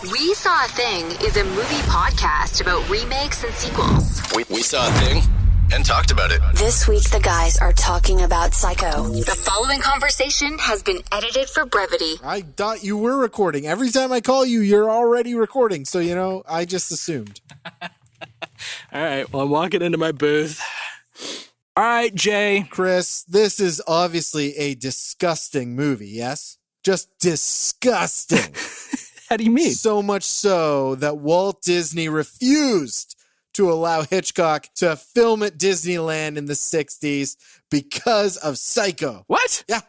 We Saw a Thing is a movie podcast about remakes and sequels. We saw a thing and talked about it. This week, the guys are talking about Psycho. The following conversation has been edited for brevity. I thought you were recording. Every time I call you, you're already recording. So, I just assumed. All right, well, I'm walking into my booth. All right, Jay. Chris, this is obviously a disgusting movie, yes? Just disgusting. How do you mean? So much so that Walt Disney refused to allow Hitchcock to film at Disneyland in the 60s because of Psycho. What? Yeah.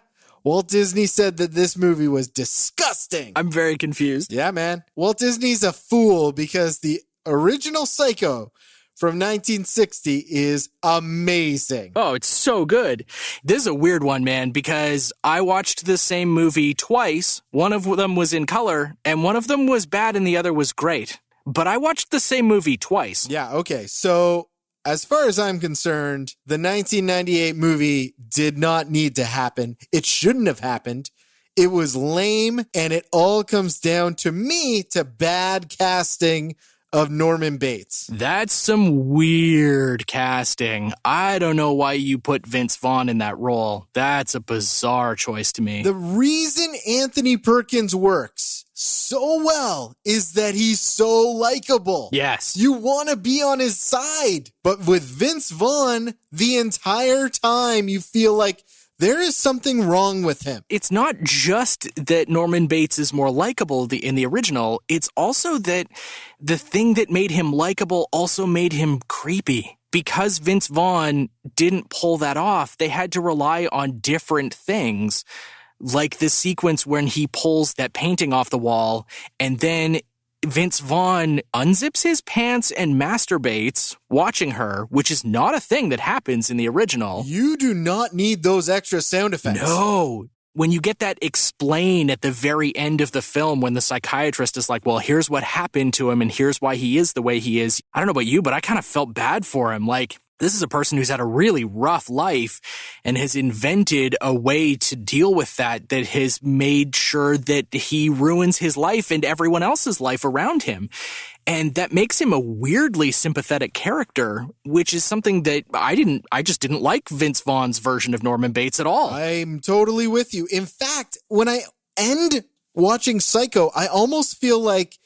Walt Disney said that this movie was disgusting. I'm very confused. Yeah, man. Walt Disney's a fool because the original Psycho from 1960 is amazing. Oh, it's so good. This is a weird one, man, because I watched the same movie twice. One of them was in color, and one of them was bad, and the other was great. But I watched the same movie twice. Yeah, okay. So, as far as I'm concerned, the 1998 movie did not need to happen. It shouldn't have happened. It was lame, and it all comes down to me to bad casting of Norman Bates. That's some weird casting. I don't know why you put Vince Vaughn in that role. That's a bizarre choice to me. The reason Anthony Perkins works so well is that he's so likable. Yes. You want to be on his side. But with Vince Vaughn, the entire time you feel like there is something wrong with him. It's not just that Norman Bates is more likable in the original. It's also that the thing that made him likable also made him creepy. Because Vince Vaughn didn't pull that off, they had to rely on different things. Like the sequence when he pulls that painting off the wall and then Vince Vaughn unzips his pants and masturbates watching her, which is not a thing that happens in the original. You do not need those extra sound effects. No. When you get that explained at the very end of the film when the psychiatrist is like, well, here's what happened to him and here's why he is the way he is. I don't know about you, but I kind of felt bad for him. Like, this is a person who's had a really rough life and has invented a way to deal with that has made sure that he ruins his life and everyone else's life around him. And that makes him a weirdly sympathetic character, which is something that I just didn't like Vince Vaughn's version of Norman Bates at all. I'm totally with you. In fact, when I end watching Psycho, I almost feel like,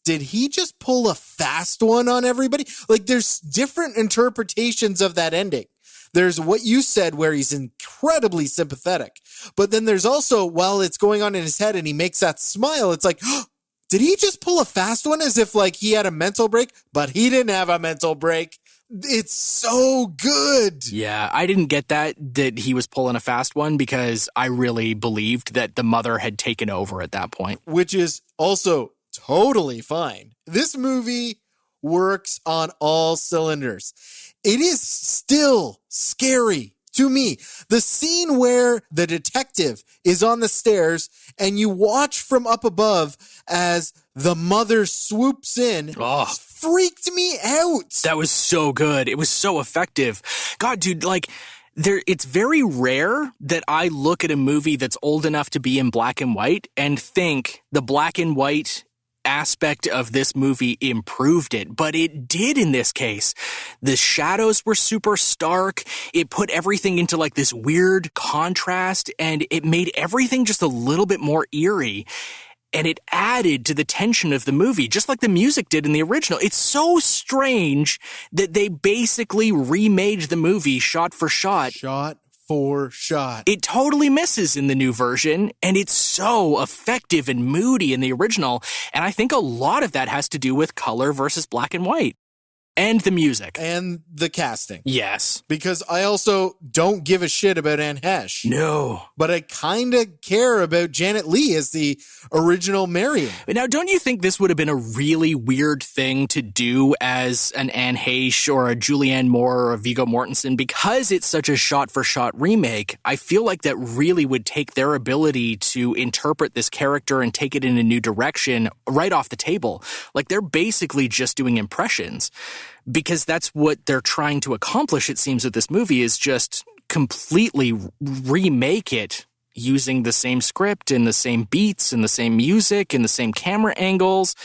did he just pull a fast one on everybody? Like, there's different interpretations of that ending. There's what you said where he's incredibly sympathetic. But then there's also, while it's going on in his head and he makes that smile, it's like, oh, did he just pull a fast one as if like he had a mental break? But he didn't have a mental break. It's so good. Yeah, I didn't get that he was pulling a fast one because I really believed that the mother had taken over at that point. Which is also totally fine. This movie works on all cylinders. It is still scary to me. The scene where the detective is on the stairs and you watch from up above as the mother swoops in freaked me out. That was so good. It was so effective. God, dude, like, it's very rare that I look at a movie that's old enough to be in black and white and think the black and white aspect of this movie improved it, but it did in this case. The shadows were super stark. It put everything into like this weird contrast and it made everything just a little bit more eerie. And it added to the tension of the movie, just like the music did in the original. It's so strange that they basically remade the movie shot for shot. Shot for shot. It totally misses in the new version, and it's so effective and moody in the original, and I think a lot of that has to do with color versus black and white. And the music. And the casting. Yes. Because I also don't give a shit about Anne Hesh. No. But I kind of care about Janet Leigh as the original Marion. Now, don't you think this would have been a really weird thing to do as an Anne Heche or a Julianne Moore or a Viggo Mortensen? Because it's such a shot-for-shot remake, I feel like that really would take their ability to interpret this character and take it in a new direction right off the table. Like, they're basically just doing impressions. Because that's what they're trying to accomplish, it seems, with this movie, is just completely remake it using the same script and the same beats and the same music and the same camera angles.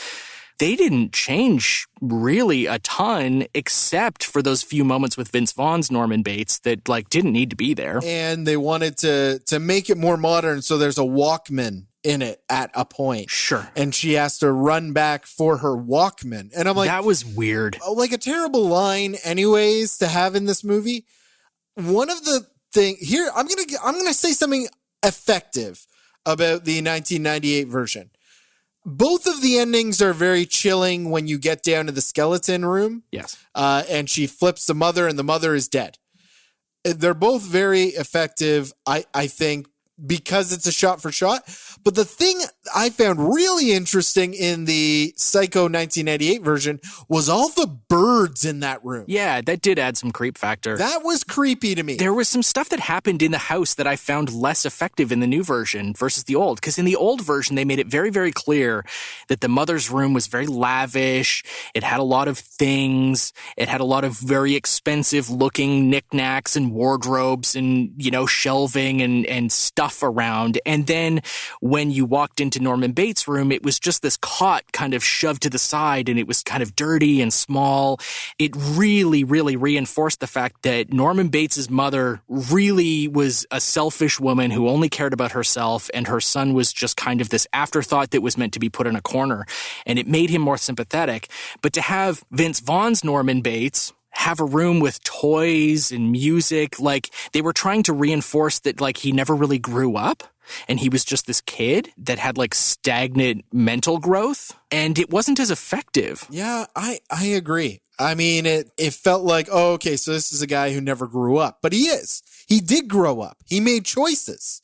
They didn't change really a ton except for those few moments with Vince Vaughn's Norman Bates that didn't need to be there. And they wanted to make it more modern, so there's a Walkman in it at a point. Sure. And she has to run back for her Walkman. And I'm like, that was weird. Like a terrible line anyways to have in this movie. One of the things here, I'm going to say something effective about the 1998 version. Both of the endings are very chilling when you get down to the skeleton room. Yes. And she flips the mother and the mother is dead. They're both very effective, I think, because it's a shot for shot. But the thing I found really interesting in the Psycho 1998 version was all the birds in that room. Yeah, that did add some creep factor. That was creepy to me. There was some stuff that happened in the house that I found less effective in the new version versus the old. Because in the old version, they made it very, very clear that the mother's room was very lavish. It had a lot of things. It had a lot of very expensive looking knickknacks and wardrobes and, shelving and stuff around. And then when you walked into Norman Bates' room, it was just this cot kind of shoved to the side and it was kind of dirty and small. It really, really reinforced the fact that Norman Bates' mother really was a selfish woman who only cared about herself, and her son was just kind of this afterthought that was meant to be put in a corner. And it made him more sympathetic. But to have Vince Vaughn's Norman Bates have a room with toys and music, they were trying to reinforce that he never really grew up and he was just this kid that had stagnant mental growth, and it wasn't as effective. Yeah, I agree. I mean, it felt like, oh, okay, so this is a guy who never grew up, but he is. He did grow up. He made choices.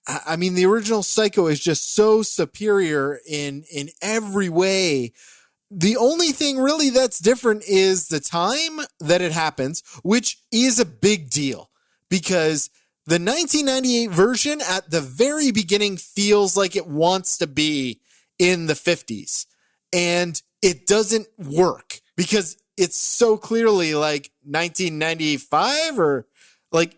I mean, the original Psycho is just so superior in every way. The only thing really that's different is the time that it happens, which is a big deal because the 1998 version at the very beginning feels like it wants to be in the 50s, and it doesn't work because it's so clearly 1995 or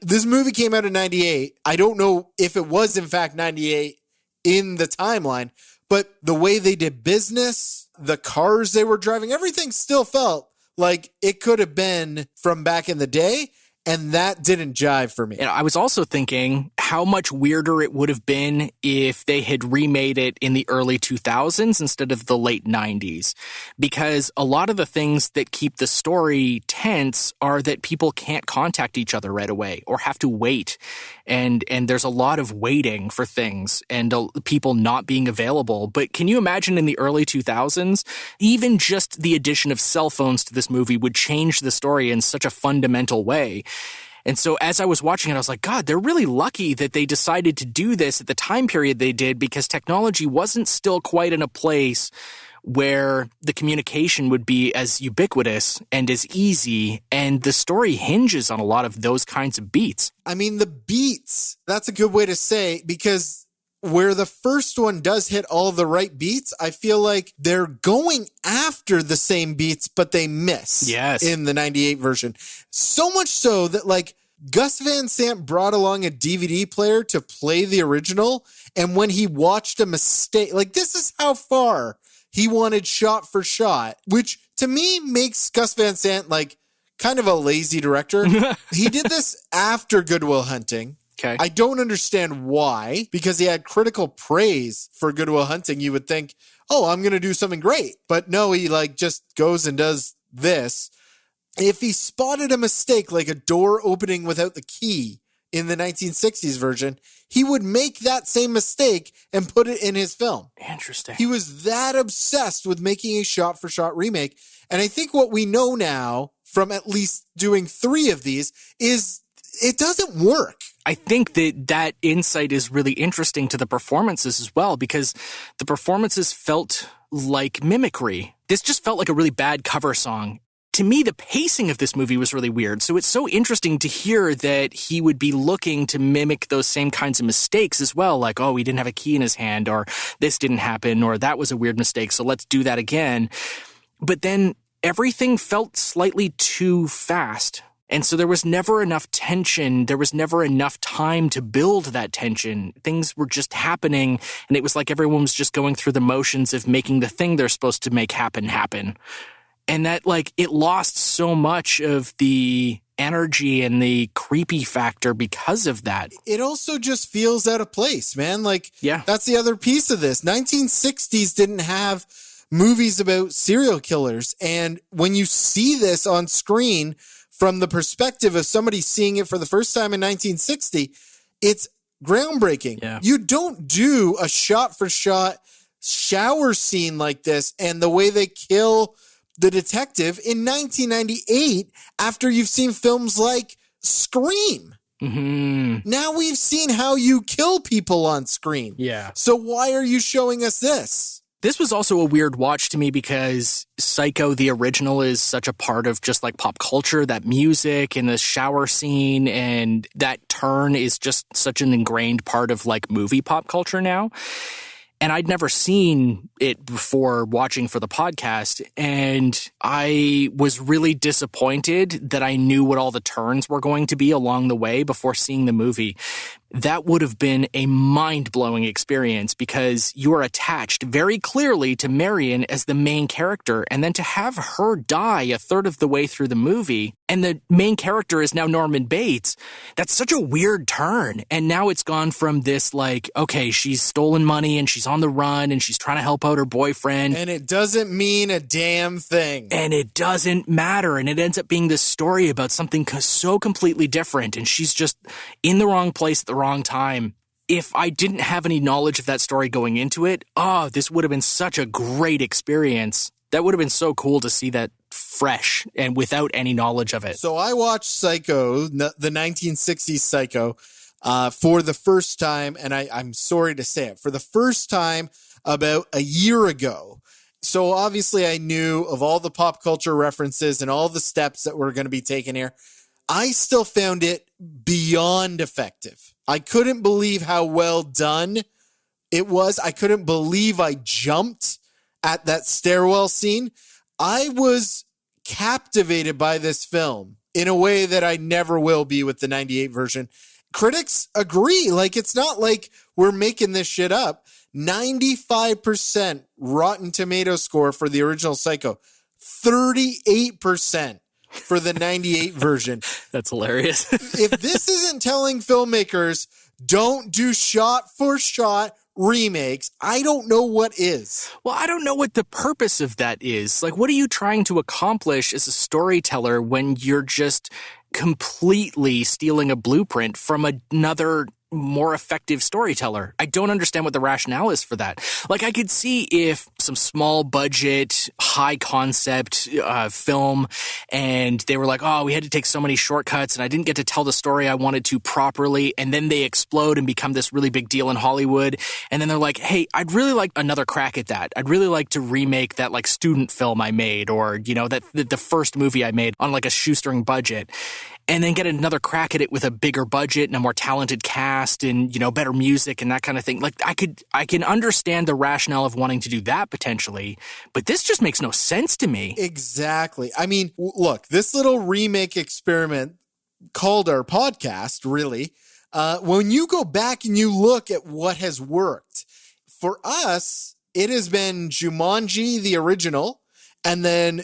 this movie came out in 98. I don't know if it was in fact 98 in the timeline, but the way they did business, the cars they were driving, everything still felt like it could have been from back in the day. And that didn't jive for me. And I was also thinking how much weirder it would have been if they had remade it in the early 2000s instead of the late 90s. Because a lot of the things that keep the story tense are that people can't contact each other right away or have to wait. And there's a lot of waiting for things and people not being available. But can you imagine in the early 2000s, even just the addition of cell phones to this movie would change the story in such a fundamental way. And so as I was watching it, I was like, God, they're really lucky that they decided to do this at the time period they did, because technology wasn't still quite in a place where the communication would be as ubiquitous and as easy, and the story hinges on a lot of those kinds of beats. I mean, the beats, that's a good way to say, because where the first one does hit all the right beats, I feel like they're going after the same beats, but they miss. Yes. In the 98 version. So much so that Gus Van Sant brought along a DVD player to play the original, and when he watched a mistake, this is how far he wanted shot for shot, which to me makes Gus Van Sant kind of a lazy director. He did this after Good Will Hunting. Okay. I don't understand why, because he had critical praise for Good Will Hunting. You would think, oh, I'm going to do something great. But no, he just goes and does this. If he spotted a mistake, like a door opening without the key in the 1960s version, he would make that same mistake and put it in his film. Interesting. He was that obsessed with making a shot-for-shot remake. And I think what we know now from at least doing 3 of these is it doesn't work. I think that insight is really interesting to the performances as well, because the performances felt like mimicry. This just felt like a really bad cover song. To me, the pacing of this movie was really weird. So it's so interesting to hear that he would be looking to mimic those same kinds of mistakes as well. Like, oh, he didn't have a key in his hand, or this didn't happen, or that was a weird mistake, so let's do that again. But then everything felt slightly too fast. And so there was never enough tension. There was never enough time to build that tension. Things were just happening, and it was like everyone was just going through the motions of making the thing they're supposed to make happen. And that, like, it lost so much of the energy and the creepy factor because of that. It also just feels out of place, man. Like, Yeah. That's the other piece of this. 1960s didn't have movies about serial killers. And when you see this on screen from the perspective of somebody seeing it for the first time in 1960, it's groundbreaking. Yeah. You don't do a shot-for-shot shower scene like this and the way they kill the detective in 1998 after you've seen films like Scream. Mm-hmm. Now we've seen how you kill people on screen. Yeah. So why are you showing us this? This was also a weird watch to me because Psycho, the original, is such a part of just like pop culture, that music and the shower scene and that turn is just such an ingrained part of like movie pop culture now. And I'd never seen it before watching for the podcast, and I was really disappointed that I knew what all the turns were going to be along the way before seeing the movie. That would have been a mind-blowing experience because you are attached very clearly to Marion as the main character, and then to have her die a third of the way through the movie, and the main character is now Norman Bates, that's such a weird turn. And now it's gone from this like, okay, she's stolen money and she's on the run and she's trying to help out her boyfriend. And it doesn't mean a damn thing. And it doesn't matter. And it ends up being this story about something so completely different. And she's just in the wrong place at the wrong time. If I didn't have any knowledge of that story going into it, this would have been such a great experience. That would have been so cool to see that fresh and without any knowledge of it. So I watched Psycho, the 1960s Psycho, for the first time, and I'm sorry to say it, for the first time about a year ago. So obviously I knew of all the pop culture references and all the steps that were going to be taken here. I still found it beyond effective. I couldn't believe how well done it was. I couldn't believe I jumped at that stairwell scene. I was captivated by this film in a way that I never will be with the 98 version. Critics agree. Like, it's not like we're making this shit up. 95% Rotten Tomato score for the original Psycho. 38% for the 98 version. That's hilarious. If this isn't telling filmmakers don't do shot-for-shot remakes, I don't know what is. Well, I don't know what the purpose of that is. Like, what are you trying to accomplish as a storyteller when you're just completely stealing a blueprint from another more effective storyteller? I don't understand what the rationale is for that. Like, I could see if some small budget, high concept film, and they were like, oh, we had to take so many shortcuts and I didn't get to tell the story I wanted to properly, and then they explode and become this really big deal in Hollywood, and then they're like, hey, I'd really like another crack at that. I'd really like to remake that like student film I made, or, you know, that the first movie I made on like a shoestring budget, and then get another crack at it with a bigger budget and a more talented cast and, you know, better music and that kind of thing. Like, I can understand the rationale of wanting to do that potentially, but this just makes no sense to me. Exactly. I mean, look, this little remake experiment called our podcast, really, when you go back and you look at what has worked, for us, it has been Jumanji, the original, and then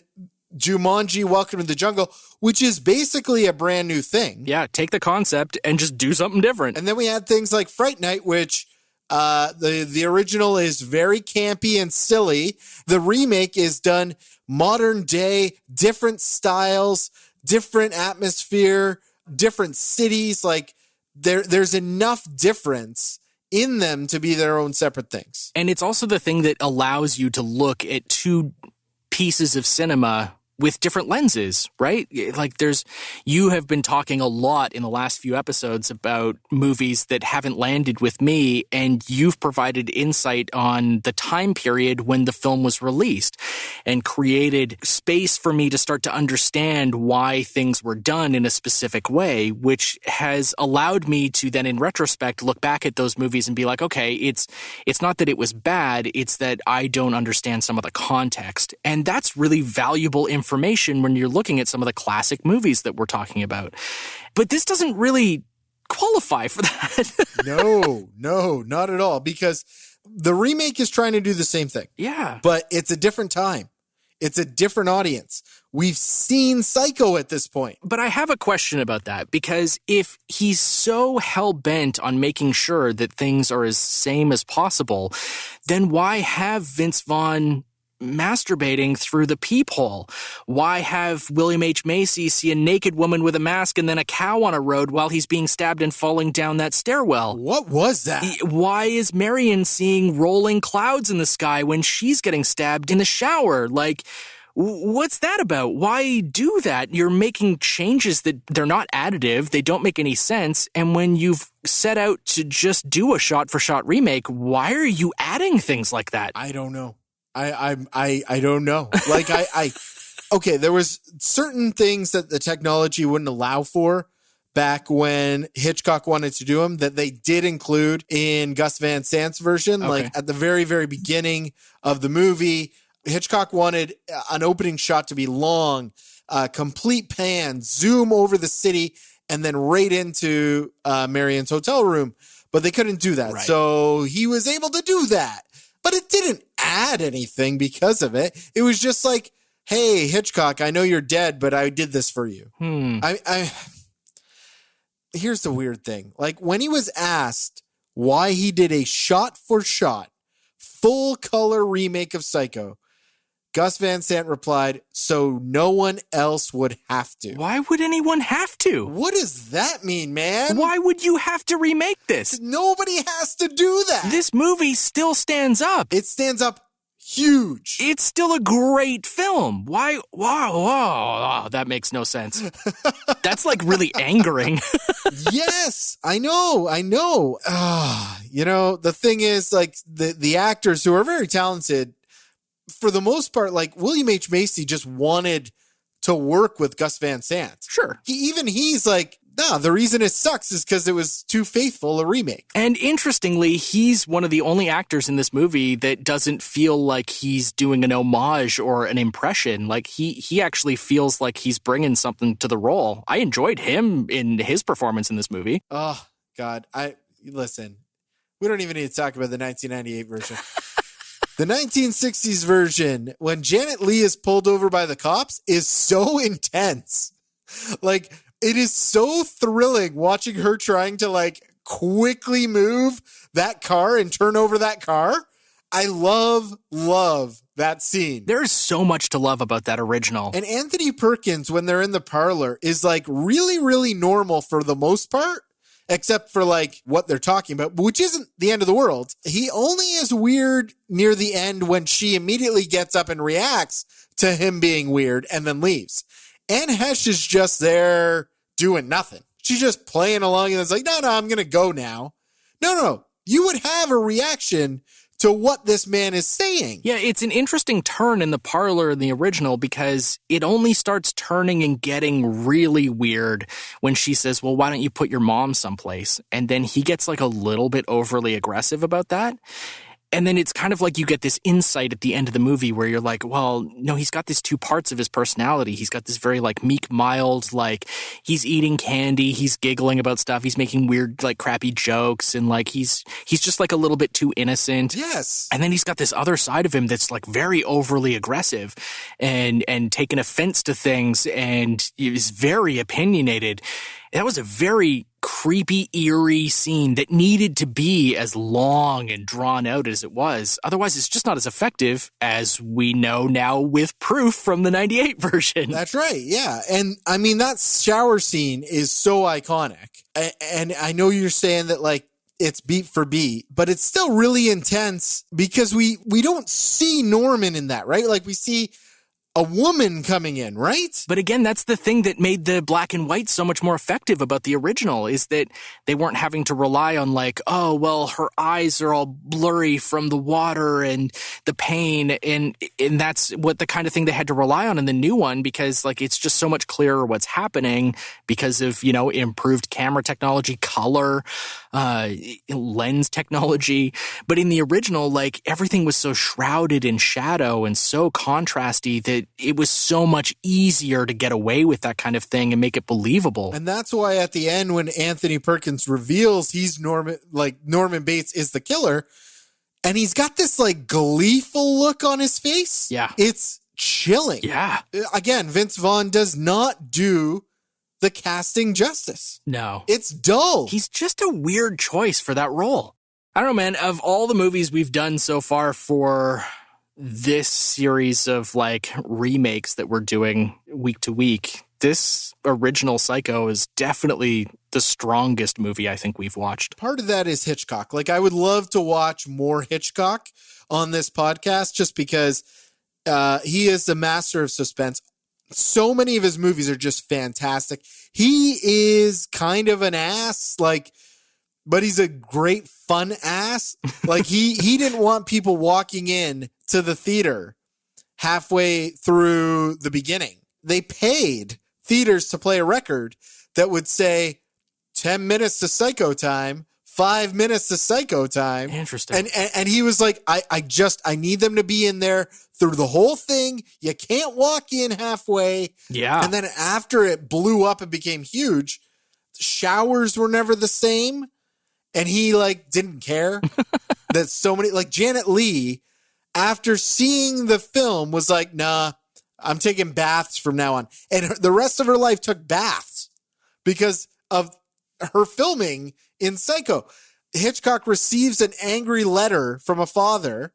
Jumanji Welcome to the Jungle, which is basically a brand new thing. Yeah, take the concept and just do something different. And then we had things like Fright Night, which the original is very campy and silly. The remake is done modern day, different styles, different atmosphere, different cities. Like, there's enough difference in them to be their own separate things. And it's also the thing that allows you to look at two pieces of cinema with different lenses, right? Like, you have been talking a lot in the last few episodes about movies that haven't landed with me, and you've provided insight on the time period when the film was released and created space for me to start to understand why things were done in a specific way, which has allowed me to then, in retrospect, look back at those movies and be like, okay, it's not that it was bad, it's that I don't understand some of the context. And that's really valuable information information when you're looking at some of the classic movies that we're talking about. But this doesn't really qualify for that. No, not at all. Because the remake is trying to do the same thing. Yeah. But it's a different time. It's a different audience. We've seen Psycho at this point. But I have a question about that, because if he's so hell-bent on making sure that things are as same as possible, then why have Vince Vaughn masturbating through the peephole? Why have William H. Macy see a naked woman with a mask and then a cow on a road while he's being stabbed and falling down that stairwell? What was that? Why is Marion seeing rolling clouds in the sky when she's getting stabbed in the shower? Like, what's that about? Why do that? You're making changes that they're not additive. They don't make any sense. And when you've set out to just do a shot-for-shot remake, why are you adding things like that? I don't know. I don't know. Like okay, there was certain things that the technology wouldn't allow for back when Hitchcock wanted to do them that they did include in Gus Van Sant's version. Okay. Like at the very, very beginning of the movie, Hitchcock wanted an opening shot to be long, complete pan, zoom over the city, and then right into Marion's hotel room. But they couldn't do that. Right. So he was able to do that. But it didn't add anything because of it. It was just like, hey, Hitchcock, I know you're dead, but I did this for you. Here's the weird thing. Like when he was asked why he did a shot-for-shot, full-color remake of Psycho, Gus Van Sant replied, so no one else would have to. Why would anyone have to? What does that mean, man? Why would you have to remake this? Nobody has to do that. This movie still stands up. It stands up huge. It's still a great film. Why? Wow, that makes no sense. That's like really angering. Yes, I know. The thing is, like, the actors who are very talented, for the most part, like William H. Macy just wanted to work with Gus Van Sant. Sure. He's like, no, the reason it sucks is because it was too faithful a remake. And interestingly, he's one of the only actors in this movie that doesn't feel like he's doing an homage or an impression. Like he actually feels like he's bringing something to the role. I enjoyed him in his performance in this movie. Oh, God. Listen, we don't even need to talk about the 1998 version. The 1960s version, when Janet Leigh is pulled over by the cops, is so intense. Like, it is so thrilling watching her trying to, like, quickly move that car and turn over that car. I love that scene. There is so much to love about that original. And Anthony Perkins, when they're in the parlor, is, like, really, really normal for the most part. Except for, like, what they're talking about, which isn't the end of the world. He only is weird near the end when she immediately gets up and reacts to him being weird and then leaves. Anne Hesh is just there doing nothing. She's just playing along and it's like, no, I'm going to go now. No. You would have a reaction to what this man is saying. Yeah, it's an interesting turn in the parlor in the original because it only starts turning and getting really weird when she says, well, why don't you put your mom someplace? And then he gets like a little bit overly aggressive about that. And then it's kind of like you get this insight at the end of the movie where you're like, well, no, he's got these two parts of his personality. He's got this very like meek, mild, like he's eating candy, he's giggling about stuff, he's making weird, like crappy jokes, and like he's just like a little bit too innocent. Yes. And then he's got this other side of him that's like very overly aggressive and taking offense to things, and is very opinionated. That was a very creepy, eerie scene that needed to be as long and drawn out as it was. Otherwise, it's just not as effective as we know now with proof from the 98 version. That's right, yeah. And I mean, that shower scene is so iconic. And I know you're saying that, like, it's beat for beat, but it's still really intense because we don't see Norman in that, right? Like, we see a woman coming in, right? But again, that's the thing that made the black and white so much more effective about the original, is that they weren't having to rely on like, oh, well, her eyes are all blurry from the water and the pain. And that's what the kind of thing they had to rely on in the new one, because like, it's just so much clearer what's happening because of, improved camera technology, color. lens technology. But in the original, like, everything was so shrouded in shadow and so contrasty that it was so much easier to get away with that kind of thing and make it believable. And that's why at the end, when Anthony Perkins reveals he's Norman Bates is the killer, and he's got this like gleeful look on his face. Yeah. It's chilling. Yeah. Again, Vince Vaughn does not do the casting justice. No. It's dull. He's just a weird choice for that role. I don't know, man. Of all the movies we've done so far for this series of like remakes that we're doing week to week, this original Psycho is definitely the strongest movie I think we've watched. Part of that is Hitchcock. Like, I would love to watch more Hitchcock on this podcast just because he is the master of suspense. So many of his movies are just fantastic. He is kind of an ass, like, but he's a great fun ass. Like, he didn't want people walking in to the theater halfway through the beginning. They paid theaters to play a record that would say 10 minutes to Psycho time, 5 minutes to Psycho time. Interesting. And he was like, I need them to be in there through the whole thing. You can't walk in halfway. Yeah. And then after it blew up and became huge, showers were never the same. And he like didn't care that so many, like Janet Leigh, after seeing the film was like, nah, I'm taking baths from now on. And the rest of her life took baths because of her filming in Psycho. Hitchcock receives an angry letter from a father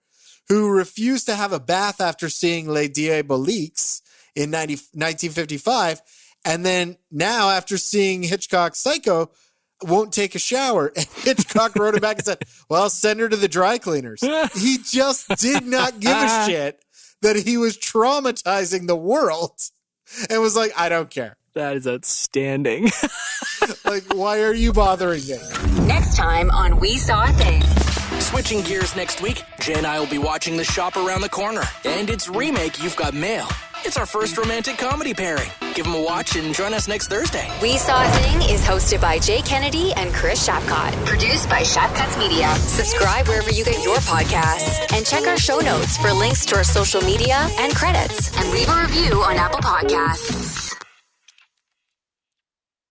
who refused to have a bath after seeing Les Diaboliques in 1955. And then now, after seeing Hitchcock's Psycho, won't take a shower. And Hitchcock wrote it back and said, well, send her to the dry cleaners. He just did not give a shit that he was traumatizing the world and was like, I don't care. That is outstanding. Like, why are you bothering me? Next time on We Saw a Thing. Switching gears next week, Jay and I will be watching The Shop Around the Corner. And its remake, You've Got Mail. It's our first romantic comedy pairing. Give them a watch and join us next Thursday. We Saw a Thing is hosted by Jay Kennedy and Chris Shapcott. Produced by Shapcuts Media. Subscribe wherever you get your podcasts. And check our show notes for links to our social media and credits. And leave a review on Apple Podcasts.